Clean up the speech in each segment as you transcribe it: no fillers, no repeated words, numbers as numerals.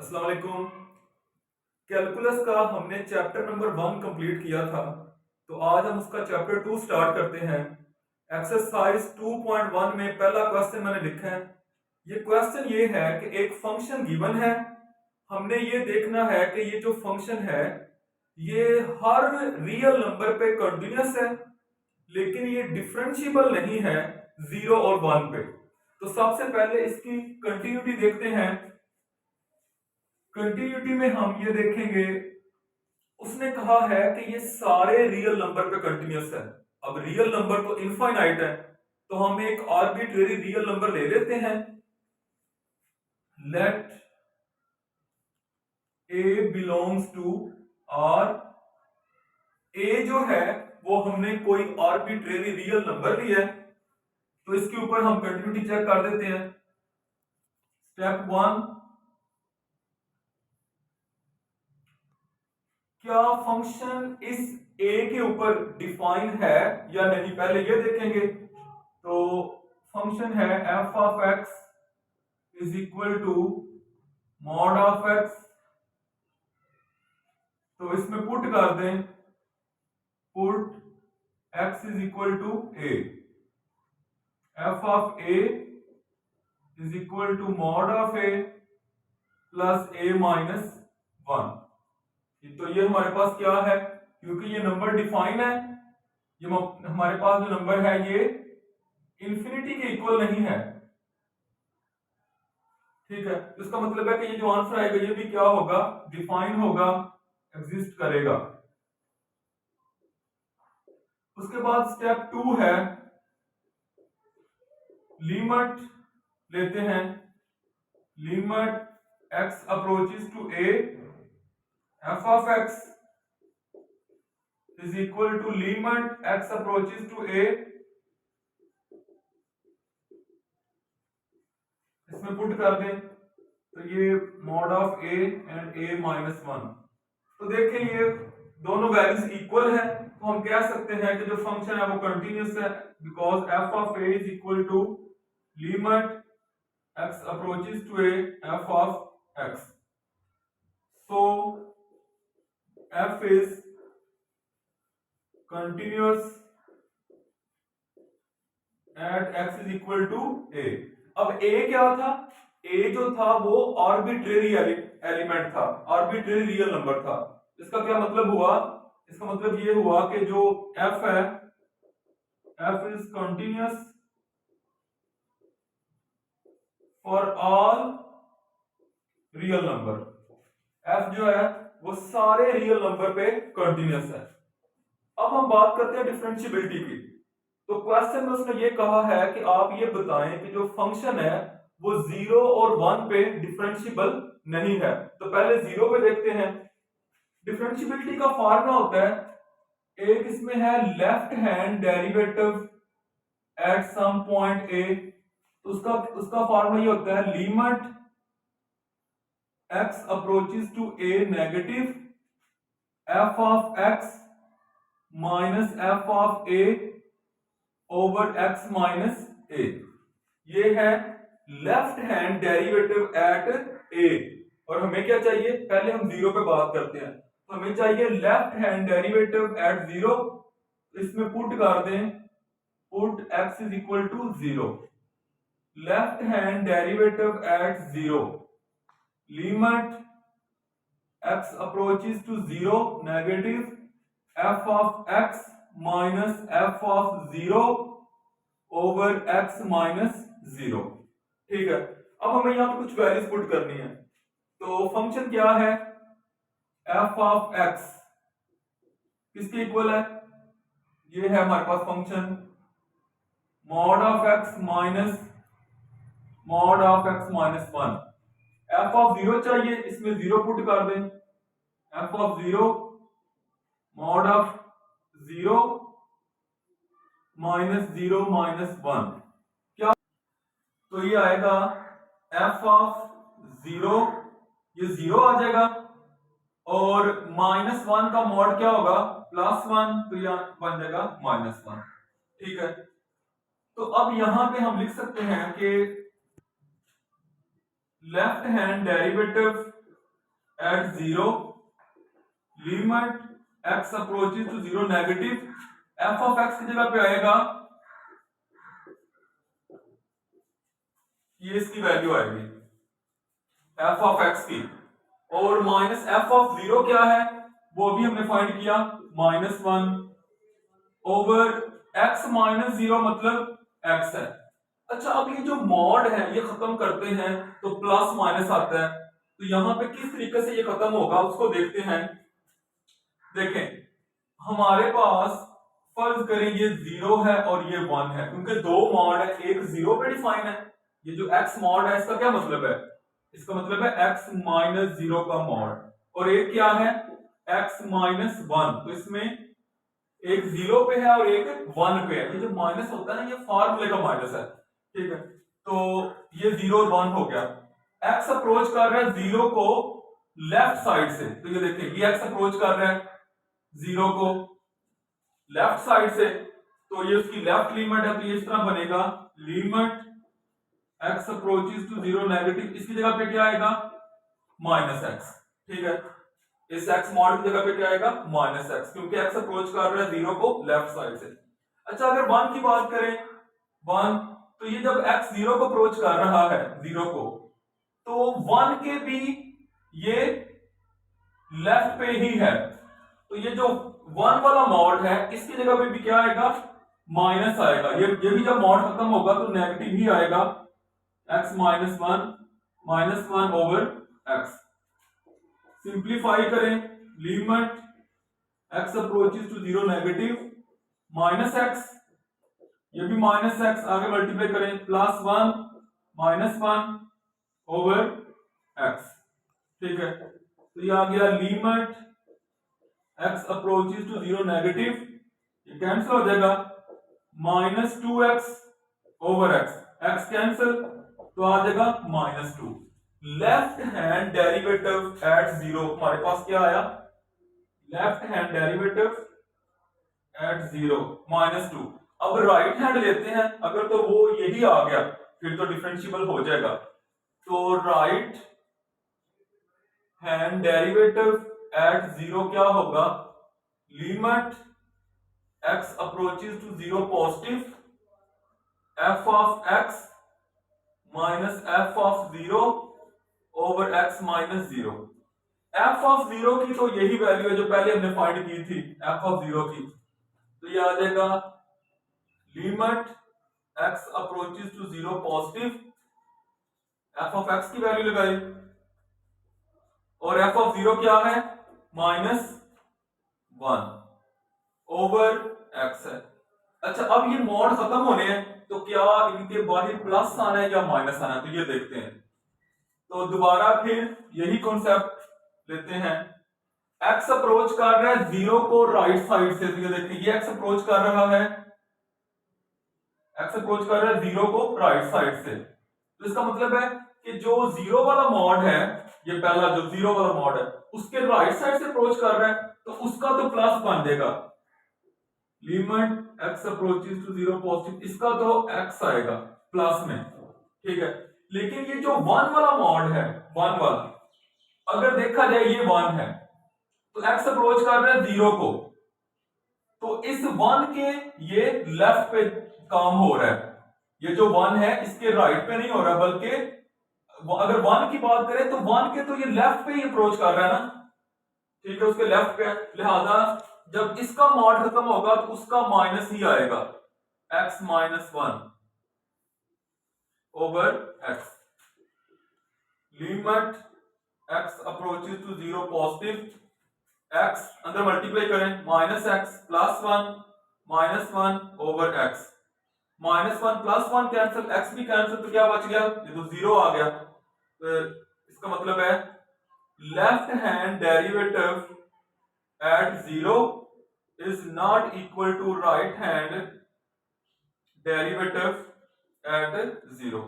अस्सलाम वालेकुम। कैलकुलस का हमने चैप्टर नंबर 1 कंप्लीट किया था, तो आज हम उसका चैप्टर 2 स्टार्ट करते हैं। एक्सरसाइज 2.1 में पहला क्वेश्चन मैंने लिखा है। ये क्वेश्चन ये है कि एक फंक्शन गिवन है, हमने ये देखना है कि ये जो फंक्शन है ये हर रियल नंबर पे कंटिन्यूस है, लेकिन ये डिफरेंशिएबल नहीं है 0 और 1 पे। तो सबसे पहले इसकी कंटिन्यूटी देखते हैं। कंटिन्यूटी में हम ये देखेंगे, उसने कहा है कि ये सारे रियल नंबर पे कंटिन्यूस है। अब रियल नंबर तो इनफाइनाइट है, तो हम एक आर्बिट्रेरी रियल नंबर ले लेते हैं। Let A belongs to R. A जो है वो हमने कोई आर्बिट्रेरी रियल नंबर लिया है, तो इसके ऊपर हम कंटिन्यूटी चेक कर देते हैं। स्टेप 1, क्या फंक्शन इस ए के ऊपर डिफाइन है या नहीं, पहले ये देखेंगे। तो फंक्शन है f of x is equal to mod of x, तो इसमें पुट कर दें, put x is equal to a, f of a is equal to mod of a plus a minus 1। तो ये हमारे पास क्या है, क्योंकि ये नंबर डिफाइन है, ये हमारे पास जो नंबर है ये इंफिनिटी के इक्वल नहीं है। ठीक है, इसका मतलब है कि ये जो आंसर आएगा ये भी क्या होगा, डिफाइन होगा, एग्जिस्ट करेगा। उसके बाद स्टेप 2 है, लिमिट लेते हैं। Limit x approaches to a, f of x is equal to limit x approaches to a, इसमें पुट कर दें, तो ये mod of a and a minus 1। तो देखिए ये दोनों वैल्यूज इक्वल है, तो हम कह सकते हैं कि जो फंक्शन है वो कंटिन्यूस है, because f of a is equal to limit x approaches to a f of x. So f is continuous at x is equal to a. अब a क्या था, a जो था वो आर्बिट्रेरी एलिमेंट था, आर्बिट्रेरी रियल नंबर था। इसका क्या मतलब हुआ, इसका मतलब ये हुआ कि जो f है, f is continuous for all real number. f जो है वो सारे रियल नंबर पे कंटिन्यूस है। अब हम बात करते हैं डिफरेंशिएबिलिटी की। तो क्वेश्चन में उसने ये कहा है कि आप ये बताएं कि जो फंक्शन है वो 0 और 1 पे डिफरेंशिएबल नहीं है। तो पहले 0 पे देखते हैं। डिफरेंशिएबिलिटी का फॉर्मूला होता है, एक इसमें है left hand derivative at some point a, तो उसका फॉर्मूला ये होता है, limit x approaches to a negative f of x minus f of a over x minus a। ये है left hand derivative at a, और हमें क्या चाहिए, पहले हम 0 पे बात करते हैं। तो हमें चाहिए लेफ्ट हैंड डेरिवेटिव एट 0, इसमें पुट कर दें, put x is equal to 0, left hand derivative at 0, limit x approaches to 0 negative f of x minus f of 0 over x minus 0। ठीक है, अब हमें यहां पे कुछ वैल्यूज पुट करनी है। तो फंक्शन क्या है, f ऑफ x किसके इक्वल है, ये है हमारे पास function mod of x minus mod of x minus 1। f of 0 चाहिए, इसमें 0 पुट कर दें, f of 0 mod of 0 minus 0 minus 1, क्या, तो ये आएगा f ऑफ 0, ये 0 आ जाएगा, और माइनस 1 का मॉड क्या होगा, प्लस 1, तो यह बन जाएगा माइनस 1। ठीक है, तो अब यहां पे हम लिख सकते हैं कि left hand derivative at zero limit x approaches to zero negative f of x की जगह पे आएगा, ये इसकी वैल्यू आएगी f ऑफ x की, और माइनस f ऑफ जीरो क्या है वो भी हमने फाइंड किया, -1 ओवर x माइनस जीरो मतलब x है। अच्छा, अब ये जो मॉड है ये खत्म करते हैं तो प्लस माइनस आता है, तो यहां पे किस तरीके से ये खत्म होगा उसको देखते हैं। देखें, हमारे पास फर्ज करें ये जीरो है और ये 1 है, क्योंकि दो मॉड है, एक जीरो पे डिफाइन है। ये जो x मॉड है इसका क्या मतलब है, इसका मतलब है x माइनस जीरो का मॉड, और एक क्या है x माइनस 1, तो इसमें एक जीरो पे है और एक 1 पे है। ये जो माइनस होता है ना ये फार्मूले का माइनस है, ठीक है। तो ये 0 और 1 हो गया। x अप्रोच कर रहा है जीरो को लेफ्ट साइड से, तो ये देखिए ये x अप्रोच कर रहा है जीरो को लेफ्ट साइड से, तो ये उसकी लेफ्ट लिमिट है, तो ये इस तरह बनेगा limit x approaches to zero negative, इसकी जगह पे क्या आएगा -x, ठीक है। इस x मॉड की जगह पे क्या आएगा -x, क्योंकि x अप्रोच कर रहा है जीरो को लेफ्ट साइड से। अच्छा, अगर 1 की बात करें 1, तो ये जब x जीरो को अप्रोच कर रहा है जीरो को, तो 1 के भी ये लेफ्ट पे ही है, तो ये जो 1 वाला मॉड है इसकी जगह पे भी क्या आएगा माइनस आएगा। ये भी जब मॉड खत्म होगा तो नेगेटिव ही आएगा, x -1 ओवर x। सिंप्लीफाई करें, limit x approaches to zero negative -x, ये भी -x, आगे मल्टीप्लाई करें +1 -1 ओवर x, ठीक है। तो ये आ गया limit x approaches to zero negative, ये कैंसिल हो जाएगा, -2x ओवर x कैंसिल, तो आ जाएगा -2। Left hand derivative at zero, हमारे पास क्या आया left hand derivative at zero -2। अब राइट हैंड लेते हैं, अगर तो वो यही आ गया फिर तो डिफरेंशिएबल हो जाएगा, तो right hand derivative at zero क्या होगा, limit x approaches to zero positive f of x minus f of zero over x minus zero. f of zero की तो यही वैल्यू है जो पहले हमने फाइंड की थी f ऑफ जीरो की, तो ये आ जाएगा limit x approaches to zero positive, f of x की वैल्यू लगाई, और f ऑफ जीरो क्या है -1 ओवर x है। अच्छा, अब ये मॉड खत्म होने हैं तो क्या इनके बाहर प्लस आना है या माइनस आना है, तो ये देखते हैं। तो दोबारा फिर यही कॉन्सेप्ट लेते हैं, x अप्रोच कर रहा है जीरो को राइट साइड से, तो ये देखिए ये x अप्रोच कर रहा है, x अप्रोच कर रहा है जीरो को राइट साइड से, तो इसका मतलब है कि जो जीरो वाला मॉड है, ये पहला जो जीरो वाला मॉड है उसके राइट साइड से अप्रोच कर रहा है, तो उसका तो प्लस बन जाएगा, limit x approaches to zero positive, इसका तो x आएगा प्लस में, ठीक है। लेकिन ये जो 1 वाला मॉड है 1 वाला, अगर देखा जाए ये 1 है तो x अप्रोच कर रहा है जीरो को, तो इस 1 के ये लेफ्ट पे काम हो रहा है, ये जो 1 है इसके राइट पे नहीं हो रहा, बल्कि अगर 1 की बात करें तो 1 के तो ये लेफ्ट पे ही अप्रोच कर रहा है ना, ठीक है, उसके लेफ्ट पे, लिहाजा जब इसका मॉड खत्म होगा तो उसका माइनस ही आएगा, x -1 over x, limit x approaches to zero positive, x अंदर मल्टीप्लाई करें -x +1 -1 over x, -1 +1 cancel, x भी कैंसिल, तो क्या बच गया, ये तो जीरो आ गया। तो इसका मतलब है left hand derivative at zero is not equal to right hand derivative at zero.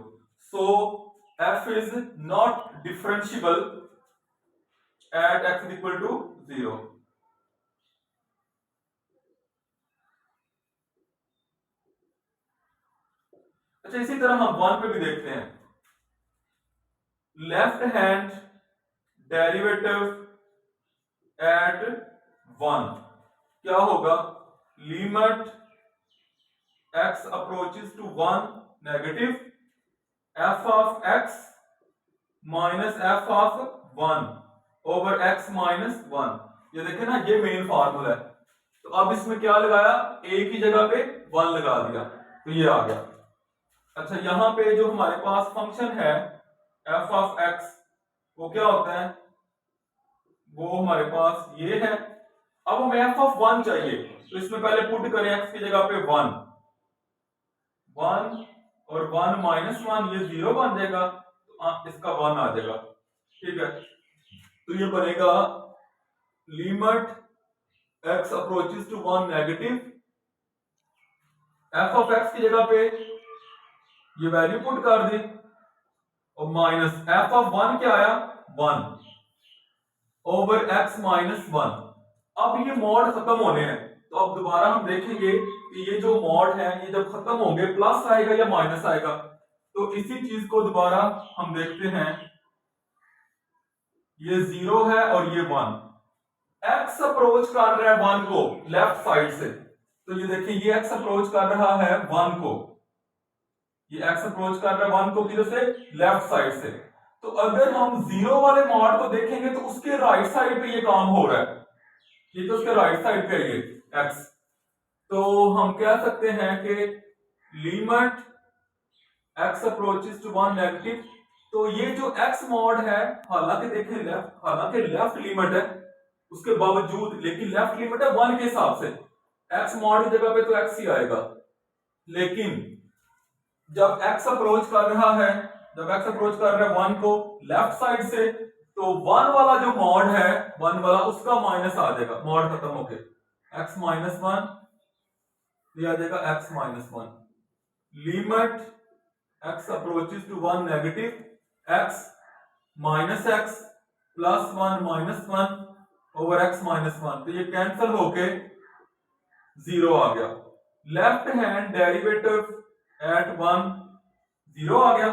So f is not differentiable at x is equal to 0. अच्छा, इसी तरह हम 1 पे भी देखते हैं, लेफ्ट हैंड डेरिवेटिव एट 1 क्या होगा, limit x approaches to 1 negative f of x minus f of 1 over x minus 1। ये देखे ना, ये मेन फार्मूला है। तो अब इसमें क्या लगाया, a की जगह पे 1 लगा दिया, तो ये आ गया। अच्छा, यहां पे जो हमारे पास फंक्शन है f ऑफ x, वो क्या होता है, वो हमारे पास ये है। अब हमें f ऑफ 1 चाहिए, तो इसमें पहले पुट करें x की जगह पे 1 और 1 माइनस 1, ये 0 बन जाएगा, तो इसका 1 आ जाएगा। ठीक है, तो ये बनेगा limit x approaches to 1 negative, f of x की जगह पे ये वैल्यू पुट कर दी, और माइनस f ऑफ 1 क्या आया, 1 ओवर x माइनस 1। अब ये मॉड खत्म होने हैं, तो अब दोबारा हम देखेंगे कि ये जो मॉड है ये जब खत्म होंगे प्लस आएगा या माइनस आएगा। तो इसी चीज को दोबारा हम देखते हैं, ये 0 है और ये 1, x अप्रोच कर रहा है 1 को लेफ्ट साइड से, तो ये देखिए ये x अप्रोच कर रहा है 1 को, ये x अप्रोच कर रहा है 1 को किधर से, लेफ्ट साइड से। तो अगर हम 0 वाले मॉड को देखेंगे तो उसके राइट साइड पे ये काम हो रहा है, ये तो उसके राइट साइड पे है ये x। तो हम कह सकते हैं कि limit x approaches to 1 negative, तो ये जो x मॉड है, हालांकि देखें लेफ्ट लिमिट है उसके बावजूद, लेकिन लेफ्ट लिमिट है 1 के हिसाब से, x मॉड की जगह पे तो x ही आएगा। लेकिन जब x अप्रोच कर रहा है 1 को लेफ्ट साइड से, तो 1 वाला जो मॉड है 1 वाला, उसका माइनस आ जाएगा, मॉड खत्म होके x माइनस 1, ये आ जाएगा x minus 1। Limit x approaches to 1 negative, x minus x plus 1 minus 1 over x minus 1, तो ये कैंसिल होके 0 आ गया। लेफ्ट हैंड डेरिवेटिव एट 1 0 आ गया।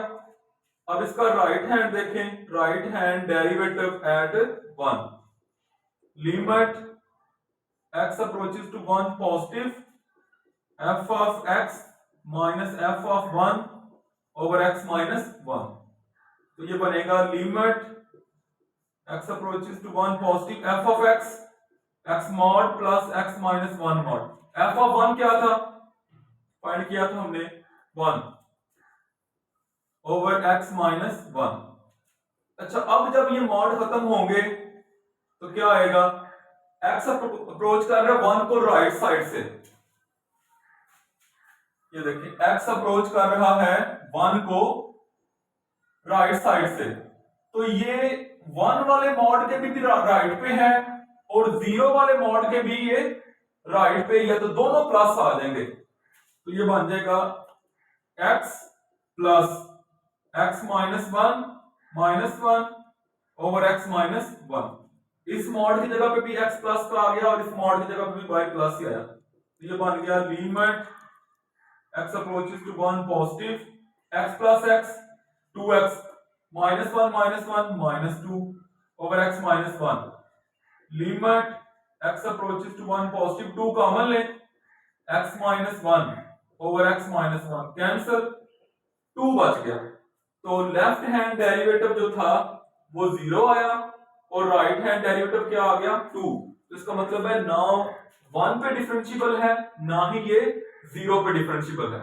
अब इसका राइट हैंड देखें, right hand derivative at 1, limit x approaches to 1 positive, f of x minus f of 1 over x minus 1, तो ये बनेगा limit x approaches to 1 positive, f of x mod plus x minus 1 mod. f of 1 क्या था, find किया था हमने 1 over x minus 1। अच्छा, अब जब ये मॉड खत्म होंगे तो क्या आएगा, x अप्रोच कर रहा है 1 को राइट साइड से, ये देखिए x अप्रोच कर रहा है 1 को राइट साइड से, तो ये 1 वाले मॉड के भी राइट पे है और 0 वाले मॉड के भी ये राइट पे, या तो दोनों प्लस आ जाएंगे, तो ये बन जाएगा x plus x minus 1 over x minus 1। इस मॉड की जगह पे भी x प्लस का आ गया और इस मॉड की जगह पे भी y प्लस ही आया, तो ये बन गया limit x approaches to 1 positive, x plus x 2x minus 1 minus 2 over x minus 1। Limit x approaches to 1 positive, 2 common ले, x minus 1 over x minus 1 cancel, 2 बच गया। तो लेफ्ट हैंड डेरिवेटिव जो था वो 0 आया और राइट हैंड डेरिवेटिव क्या आ गया, 2। तो इसका मतलब है ना 1 पे डिफरेंशिएबल है, ना ही ये 0 पे डिफरेंशिएबल है।